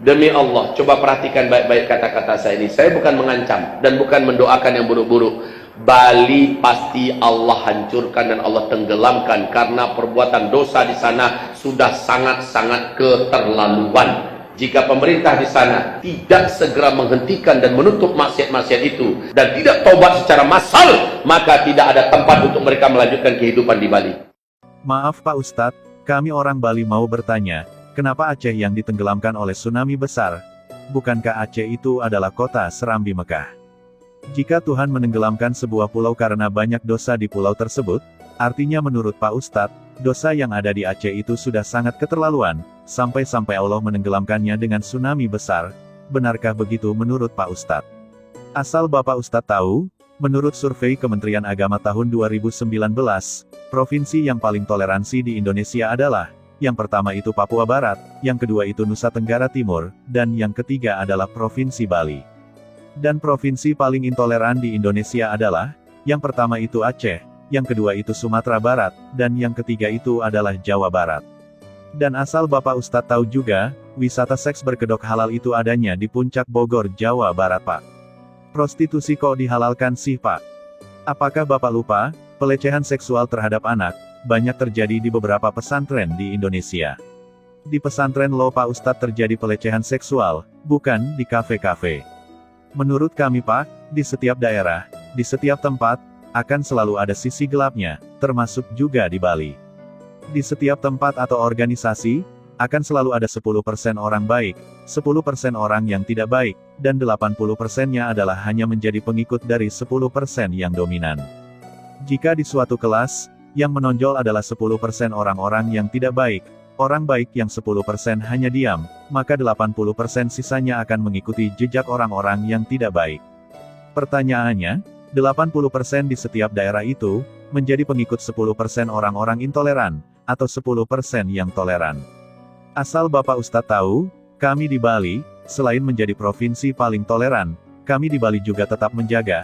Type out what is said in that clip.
Demi Allah, coba perhatikan baik-baik kata-kata saya ini. Saya bukan mengancam dan bukan mendoakan yang buruk-buruk. Bali pasti Allah hancurkan dan Allah tenggelamkan karena perbuatan dosa di sana sudah sangat-sangat keterlaluan. Jika pemerintah di sana tidak segera menghentikan dan menutup maksiat-maksiat itu dan tidak tobat secara massal, maka tidak ada tempat untuk mereka melanjutkan kehidupan di Bali. Maaf Pak Ustadz, kami orang Bali mau bertanya, kenapa Aceh yang ditenggelamkan oleh tsunami besar? Bukankah Aceh itu adalah kota Serambi Mekah? Jika Tuhan menenggelamkan sebuah pulau karena banyak dosa di pulau tersebut, artinya menurut Pak Ustadz, dosa yang ada di Aceh itu sudah sangat keterlaluan, sampai-sampai Allah menenggelamkannya dengan tsunami besar. Benarkah begitu menurut Pak Ustadz? Asal Bapak Ustadz tahu, menurut survei Kementerian Agama tahun 2019, provinsi yang paling toleransi di Indonesia adalah, yang pertama itu Papua Barat, yang kedua itu Nusa Tenggara Timur, dan yang ketiga adalah Provinsi Bali. Dan provinsi paling intoleran di Indonesia adalah, yang pertama itu Aceh, yang kedua itu Sumatera Barat, dan yang ketiga itu adalah Jawa Barat. Dan asal Bapak Ustadz tahu juga, wisata seks berkedok halal itu adanya di Puncak Bogor, Jawa Barat Pak. Prostitusi kok dihalalkan sih Pak? Apakah Bapak lupa, pelecehan seksual terhadap anak, banyak terjadi di beberapa pesantren di Indonesia. Di pesantren lo Pak Ustadz terjadi pelecehan seksual, bukan di kafe-kafe. Menurut kami Pak, di setiap daerah, di setiap tempat, akan selalu ada sisi gelapnya, termasuk juga di Bali. Di setiap tempat atau organisasi, akan selalu ada 10% orang baik, 10% orang yang tidak baik, dan 80%-nya adalah hanya menjadi pengikut dari 10% yang dominan. Jika di suatu kelas, yang menonjol adalah 10% orang-orang yang tidak baik, orang baik yang 10% hanya diam, maka 80% sisanya akan mengikuti jejak orang-orang yang tidak baik. Pertanyaannya, 80% di setiap daerah itu, menjadi pengikut 10% orang-orang intoleran, atau 10% yang toleran. Asal Bapak Ustadz tahu, kami di Bali, selain menjadi provinsi paling toleran, kami di Bali juga tetap menjaga